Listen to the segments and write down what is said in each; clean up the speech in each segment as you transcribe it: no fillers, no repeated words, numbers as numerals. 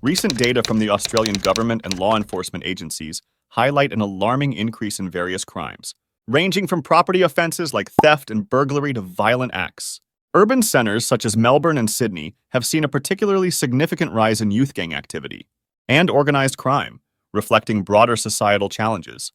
Recent data from the Australian government and law enforcement agencies highlight an alarming increase in various crimes, ranging from property offenses like theft and burglary to violent acts. Urban centers such as Melbourne and Sydney have seen a particularly significant rise in youth gang activity and organized crime, reflecting broader societal challenges.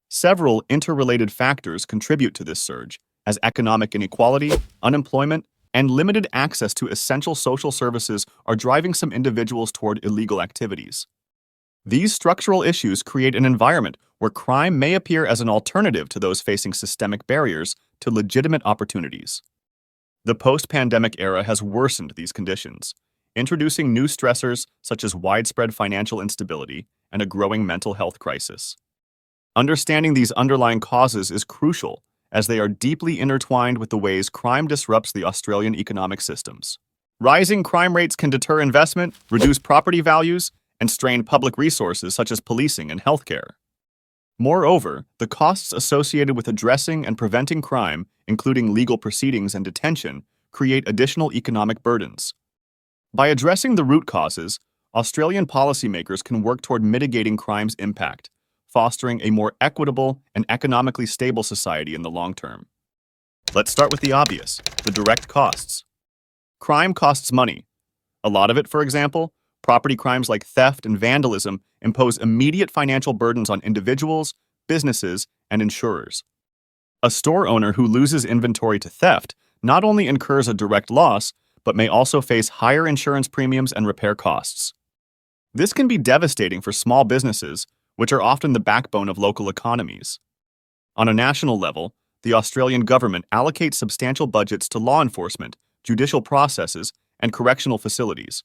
Several interrelated factors contribute to this surge, as economic inequality, unemployment, and limited access to essential social services are driving some individuals toward illegal activities. These structural issues create an environment where crime may appear as an alternative to those facing systemic barriers to legitimate opportunities. The post-pandemic era has worsened these conditions, introducing new stressors such as widespread financial instability and a growing mental health crisis. Understanding these underlying causes is crucial, as they are deeply intertwined with the ways crime disrupts the Australian economic systems. Rising crime rates can deter investment, reduce property values, and strain public resources such as policing and healthcare. Moreover, the costs associated with addressing and preventing crime, including legal proceedings and detention, create additional economic burdens. By addressing the root causes, Australian policymakers can work toward mitigating crime's impact, fostering a more equitable and economically stable society in the long term. Let's start with the obvious, the direct costs. Crime costs money. A lot of it, for example, property crimes like theft and vandalism impose immediate financial burdens on individuals, businesses, and insurers. A store owner who loses inventory to theft not only incurs a direct loss, but may also face higher insurance premiums and repair costs. This can be devastating for small businesses, which are often the backbone of local economies. On a national level, the Australian government allocates substantial budgets to law enforcement, judicial processes, and correctional facilities.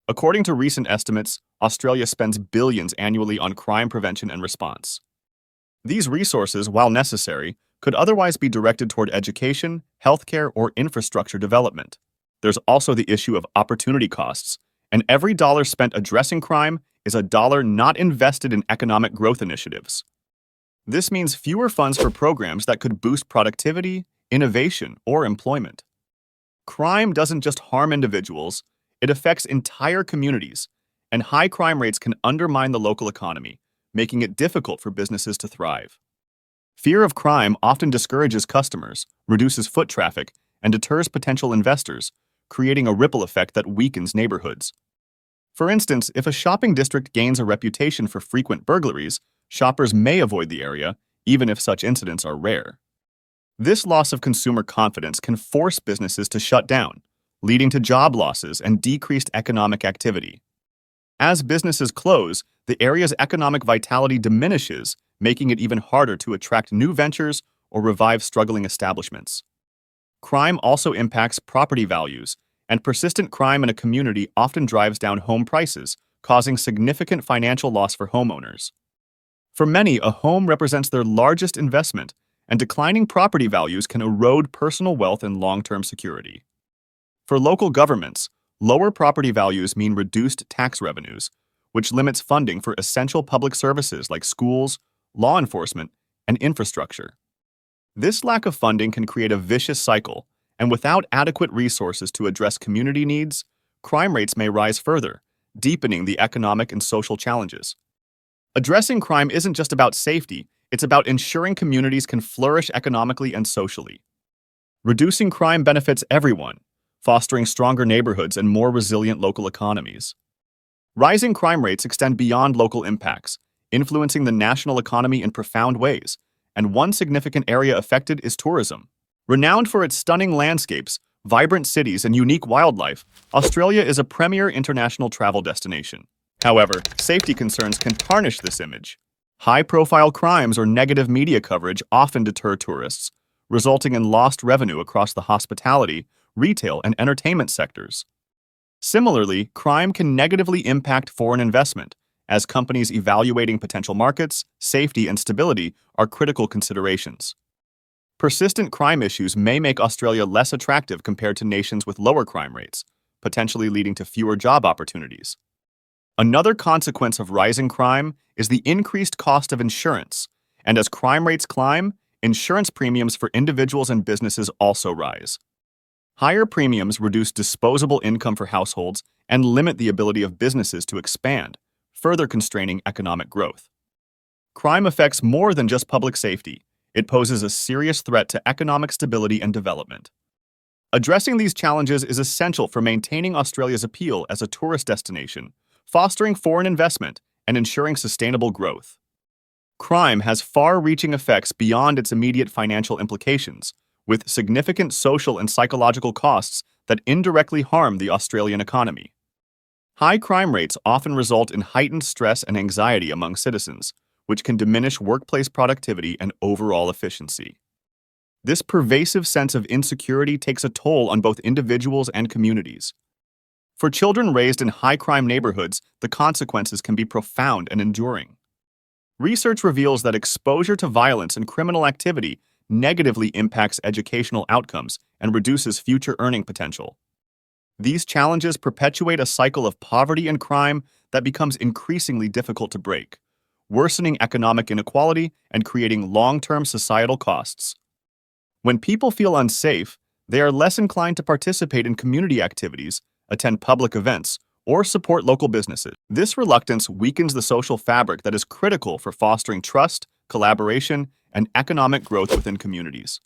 According to recent estimates, Australia spends billions annually on crime prevention and response. These resources, while necessary, could otherwise be directed toward education, healthcare, or infrastructure development. There's also the issue of opportunity costs, and every dollar spent addressing crime is a dollar not invested in economic growth initiatives. This means fewer funds for programs that could boost productivity, innovation, or employment. Crime doesn't just harm individuals, it affects entire communities, and high crime rates can undermine the local economy, making it difficult for businesses to thrive. Fear of crime often discourages customers, reduces foot traffic, and deters potential investors, creating a ripple effect that weakens neighborhoods. For instance, if a shopping district gains a reputation for frequent burglaries, shoppers may avoid the area, even if such incidents are rare. This loss of consumer confidence can force businesses to shut down, leading to job losses and decreased economic activity. As businesses close, the area's economic vitality diminishes, making it even harder to attract new ventures or revive struggling establishments. Crime also impacts property values, and persistent crime in a community often drives down home prices, causing significant financial loss for homeowners. For many, a home represents their largest investment, and declining property values can erode personal wealth and long-term security. For local governments, lower property values mean reduced tax revenues, which limits funding for essential public services like schools, law enforcement, and infrastructure. This lack of funding can create a vicious cycle, and without adequate resources to address community needs, crime rates may rise further, deepening the economic and social challenges. Addressing crime isn't just about safety, it's about ensuring communities can flourish economically and socially. Reducing crime benefits everyone, fostering stronger neighborhoods and more resilient local economies. Rising crime rates extend beyond local impacts, influencing the national economy in profound ways, and one significant area affected is tourism. Renowned for its stunning landscapes, vibrant cities, and unique wildlife, Australia is a premier international travel destination. However, safety concerns can tarnish this image. High-profile crimes or negative media coverage often deter tourists, resulting in lost revenue across the hospitality, retail, and entertainment sectors. Similarly, crime can negatively impact foreign investment, as companies evaluating potential markets, safety, and stability are critical considerations. Persistent crime issues may make Australia less attractive compared to nations with lower crime rates, potentially leading to fewer job opportunities. Another consequence of rising crime is the increased cost of insurance, and as crime rates climb, insurance premiums for individuals and businesses also rise. Higher premiums reduce disposable income for households and limit the ability of businesses to expand, further constraining economic growth. Crime affects more than just public safety. It poses a serious threat to economic stability and development. Addressing these challenges is essential for maintaining Australia's appeal as a tourist destination, fostering foreign investment, and ensuring sustainable growth. Crime has far-reaching effects beyond its immediate financial implications, with significant social and psychological costs that indirectly harm the Australian economy. High crime rates often result in heightened stress and anxiety among citizens, which can diminish workplace productivity and overall efficiency. This pervasive sense of insecurity takes a toll on both individuals and communities. For children raised in high-crime neighborhoods, the consequences can be profound and enduring. Research reveals that exposure to violence and criminal activity negatively impacts educational outcomes and reduces future earning potential. These challenges perpetuate a cycle of poverty and crime that becomes increasingly difficult to break, worsening economic inequality and creating long-term societal costs. When people feel unsafe, they are less inclined to participate in community activities, attend public events, or support local businesses. This reluctance weakens the social fabric that is critical for fostering trust, collaboration, and economic growth within communities.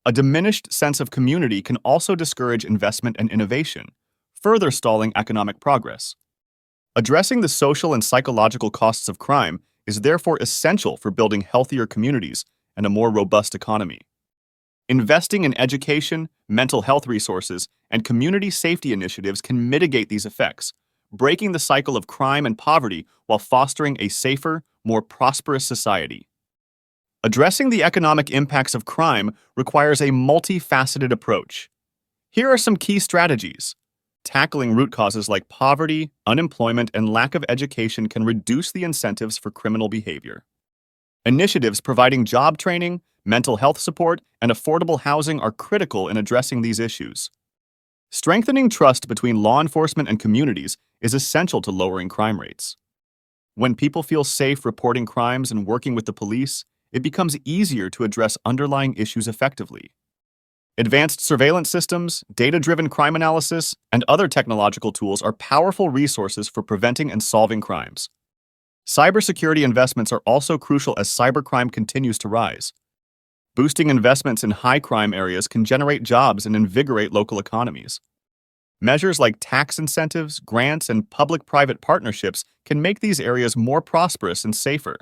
A diminished sense of community can also discourage investment and innovation, further stalling economic progress. Addressing the social and psychological costs of crime is therefore essential for building healthier communities and a more robust economy. Investing in education, mental health resources, and community safety initiatives can mitigate these effects, breaking the cycle of crime and poverty while fostering a safer, more prosperous society. Addressing the economic impacts of crime requires a multifaceted approach. Here are some key strategies. Tackling root causes like poverty, unemployment, and lack of education can reduce the incentives for criminal behavior. Initiatives providing job training, mental health support, and affordable housing are critical in addressing these issues. Strengthening trust between law enforcement and communities is essential to lowering crime rates. When people feel safe reporting crimes and working with the police, it becomes easier to address underlying issues effectively. Advanced surveillance systems, data-driven crime analysis, and other technological tools are powerful resources for preventing and solving crimes. Cybersecurity investments are also crucial as cybercrime continues to rise. Boosting investments in high-crime areas can generate jobs and invigorate local economies. Measures like tax incentives, grants, and public-private partnerships can make these areas more prosperous and safer.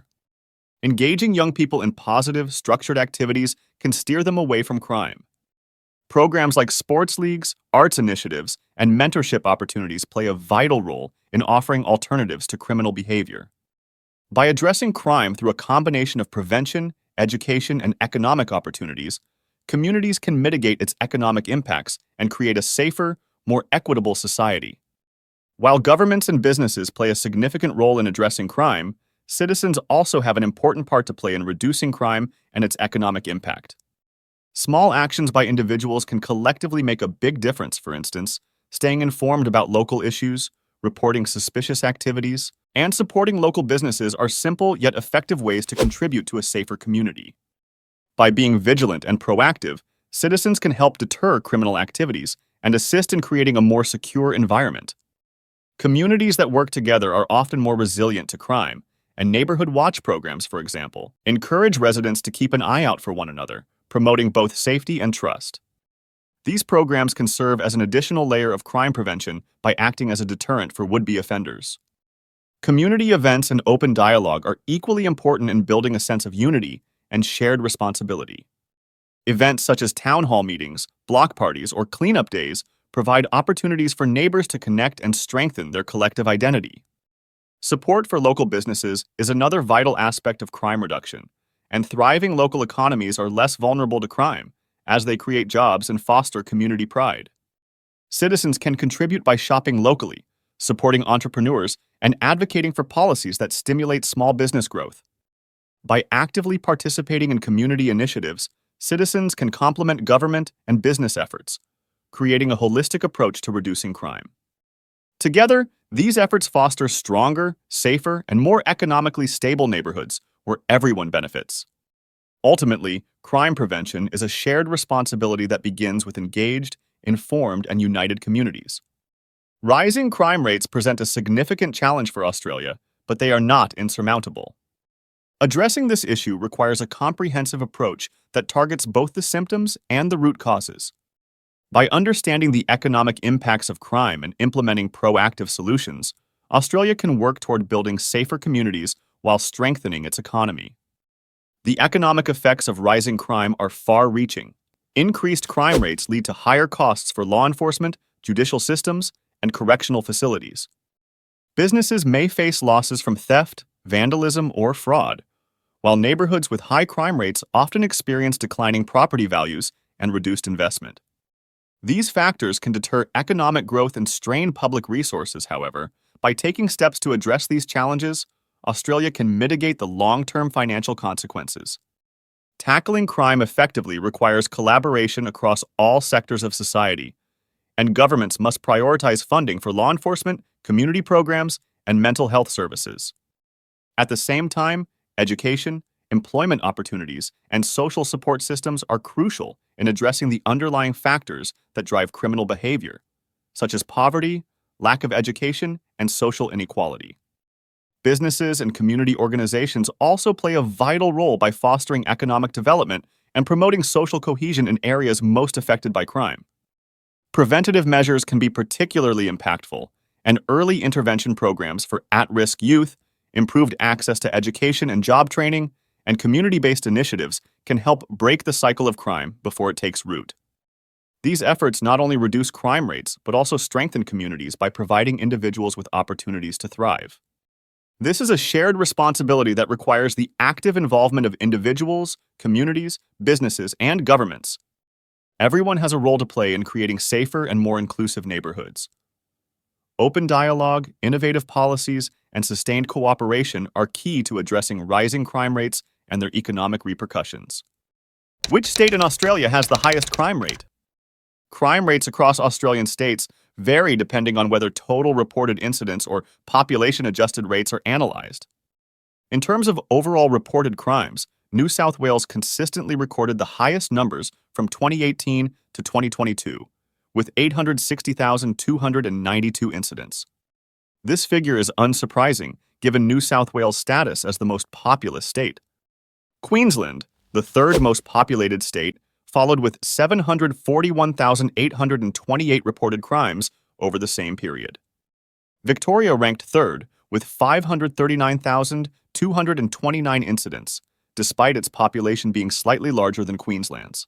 Engaging young people in positive, structured activities can steer them away from crime. Programs like sports leagues, arts initiatives, and mentorship opportunities play a vital role in offering alternatives to criminal behavior. By addressing crime through a combination of prevention, education, and economic opportunities, communities can mitigate its economic impacts and create a safer, more equitable society. While governments and businesses play a significant role in addressing crime, citizens also have an important part to play in reducing crime and its economic impact. Small actions by individuals can collectively make a big difference. For instance, staying informed about local issues, reporting suspicious activities, and supporting local businesses are simple yet effective ways to contribute to a safer community. By being vigilant and proactive, citizens can help deter criminal activities and assist in creating a more secure environment. Communities that work together are often more resilient to crime, and neighborhood watch programs, for example, encourage residents to keep an eye out for one another, promoting both safety and trust. These programs can serve as an additional layer of crime prevention by acting as a deterrent for would-be offenders. Community events and open dialogue are equally important in building a sense of unity and shared responsibility. Events such as town hall meetings, block parties, or cleanup days provide opportunities for neighbors to connect and strengthen their collective identity. Support for local businesses is another vital aspect of crime reduction, and thriving local economies are less vulnerable to crime as they create jobs and foster community pride. Citizens can contribute by shopping locally, supporting entrepreneurs, and advocating for policies that stimulate small business growth. By actively participating in community initiatives, citizens can complement government and business efforts, creating a holistic approach to reducing crime. Together, these efforts foster stronger, safer, and more economically stable neighborhoods where everyone benefits. Ultimately, crime prevention is a shared responsibility that begins with engaged, informed, and united communities. Rising crime rates present a significant challenge for Australia, but they are not insurmountable. Addressing this issue requires a comprehensive approach that targets both the symptoms and the root causes. By understanding the economic impacts of crime and implementing proactive solutions, Australia can work toward building safer communities while strengthening its economy. The economic effects of rising crime are far-reaching. Increased crime rates lead to higher costs for law enforcement, judicial systems, and correctional facilities. Businesses may face losses from theft, vandalism, or fraud, while neighborhoods with high crime rates often experience declining property values and reduced investment. These factors can deter economic growth and strain public resources, however. By taking steps to address these challenges, Australia can mitigate the long-term financial consequences. Tackling crime effectively requires collaboration across all sectors of society, and governments must prioritize funding for law enforcement, community programs, and mental health services. At the same time, education, employment opportunities, and social support systems are crucial in addressing the underlying factors that drive criminal behavior, such as poverty, lack of education, and social inequality. Businesses and community organizations also play a vital role by fostering economic development and promoting social cohesion in areas most affected by crime. Preventative measures can be particularly impactful, and early intervention programs for at-risk youth, improved access to education and job training, and community-based initiatives can help break the cycle of crime before it takes root. These efforts not only reduce crime rates, but also strengthen communities by providing individuals with opportunities to thrive. This is a shared responsibility that requires the active involvement of individuals, communities, businesses, and governments. Everyone has a role to play in creating safer and more inclusive neighborhoods. Open dialogue, innovative policies, and sustained cooperation are key to addressing rising crime rates and their economic repercussions. Which state in Australia has the highest crime rate? Crime rates across Australian states vary depending on whether total reported incidents or population-adjusted rates are analyzed. In terms of overall reported crimes, New South Wales consistently recorded the highest numbers from 2018 to 2022, with 860,292 incidents. This figure is unsurprising, given New South Wales' status as the most populous state. Queensland, the third most populated state, followed with 741,828 reported crimes over the same period. Victoria ranked third, with 539,229 incidents, despite its population being slightly larger than Queensland's.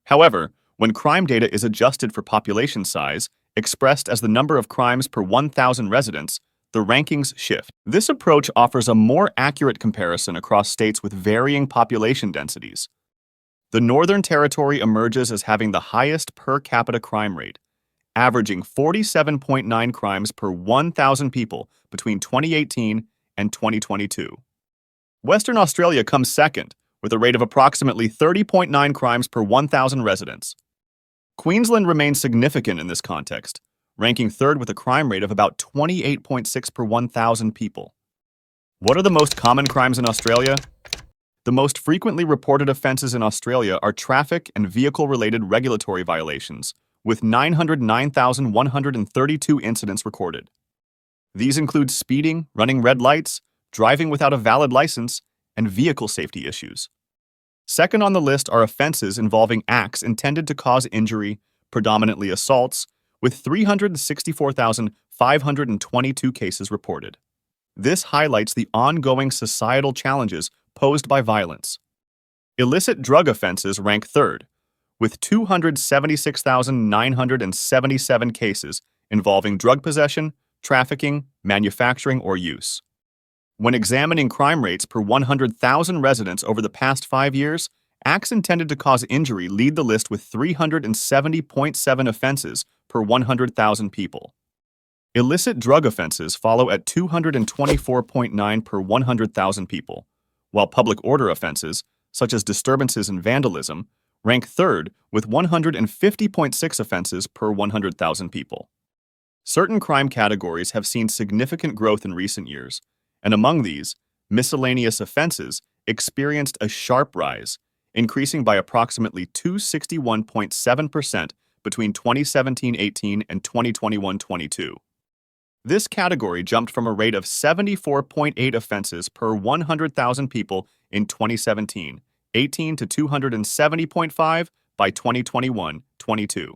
However, when crime data is adjusted for population size, expressed as the number of crimes per 1,000 residents, the rankings shift. This approach offers a more accurate comparison across states with varying population densities. The Northern Territory emerges as having the highest per capita crime rate, averaging 47.9 crimes per 1,000 people between 2018 and 2022. Western Australia comes second, with a rate of approximately 30.9 crimes per 1,000 residents. Queensland remains significant in this context, ranking third with a crime rate of about 28.6 per 1,000 people. What are the most common crimes in Australia? The most frequently reported offenses in Australia are traffic and vehicle-related regulatory violations, with 909,132 incidents recorded. These include speeding, running red lights, driving without a valid license, and vehicle safety issues. Second on the list are offenses involving acts intended to cause injury, predominantly assaults, with 364,522 cases reported. This highlights the ongoing societal challenges posed by violence. Illicit drug offenses rank third, with 276,977 cases involving drug possession, trafficking, manufacturing, or use. When examining crime rates per 100,000 residents over the past 5 years, acts intended to cause injury lead the list with 370.7 offenses per 100,000 people. Illicit drug offenses follow at 224.9 per 100,000 people, while public order offenses, such as disturbances and vandalism, rank third with 150.6 offenses per 100,000 people. Certain crime categories have seen significant growth in recent years, and among these, miscellaneous offenses experienced a sharp rise, increasing by approximately 261.7% between 2017-18 and 2021-22. This category jumped from a rate of 74.8 offenses per 100,000 people in 2017-18 to 270.5 by 2021-22.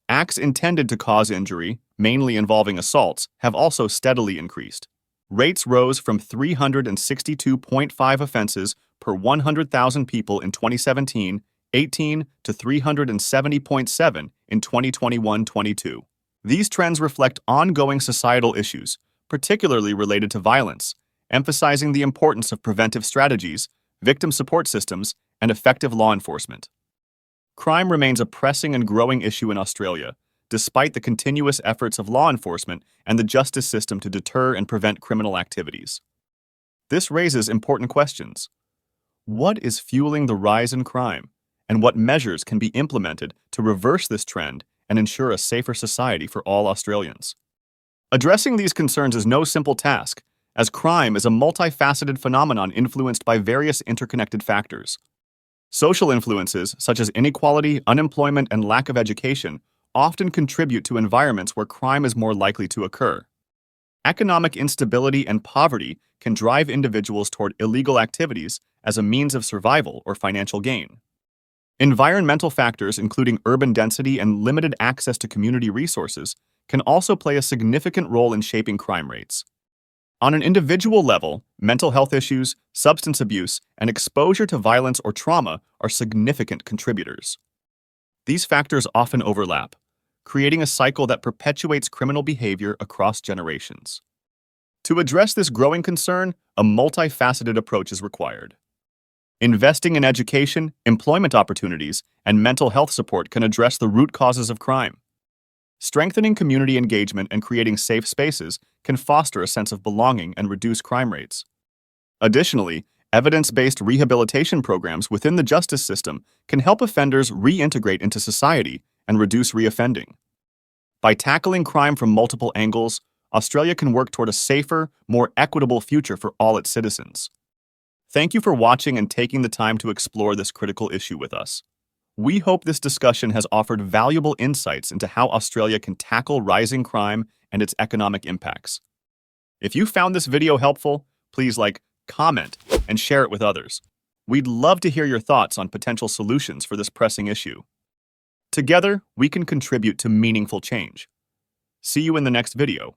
Acts intended to cause injury, mainly involving assaults, have also steadily increased. Rates rose from 362.5 offenses per 100,000 people in 2017-18 to 370.7 in 2021-22. These trends reflect ongoing societal issues, particularly related to violence, emphasizing the importance of preventive strategies, victim support systems, and effective law enforcement. Crime remains a pressing and growing issue in Australia, despite the continuous efforts of law enforcement and the justice system to deter and prevent criminal activities. This raises important questions. What is fueling the rise in crime, and what measures can be implemented to reverse this trend and ensure a safer society for all Australians? Addressing these concerns is no simple task, as crime is a multifaceted phenomenon influenced by various interconnected factors. Social influences, such as inequality, unemployment, and lack of education, often contribute to environments where crime is more likely to occur. Economic instability and poverty can drive individuals toward illegal activities as a means of survival or financial gain. Environmental factors, including urban density and limited access to community resources, can also play a significant role in shaping crime rates. On an individual level, mental health issues, substance abuse, and exposure to violence or trauma are significant contributors. These factors often overlap, creating a cycle that perpetuates criminal behavior across generations. To address this growing concern, a multifaceted approach is required. Investing in education, employment opportunities, and mental health support can address the root causes of crime. Strengthening community engagement and creating safe spaces can foster a sense of belonging and reduce crime rates. Additionally, evidence-based rehabilitation programs within the justice system can help offenders reintegrate into society and reduce reoffending. By tackling crime from multiple angles, Australia can work toward a safer, more equitable future for all its citizens. Thank you for watching and taking the time to explore this critical issue with us. We hope this discussion has offered valuable insights into how Australia can tackle rising crime and its economic impacts. If you found this video helpful, please like, comment, and share it with others. We'd love to hear your thoughts on potential solutions for this pressing issue. Together, we can contribute to meaningful change. See you in the next video.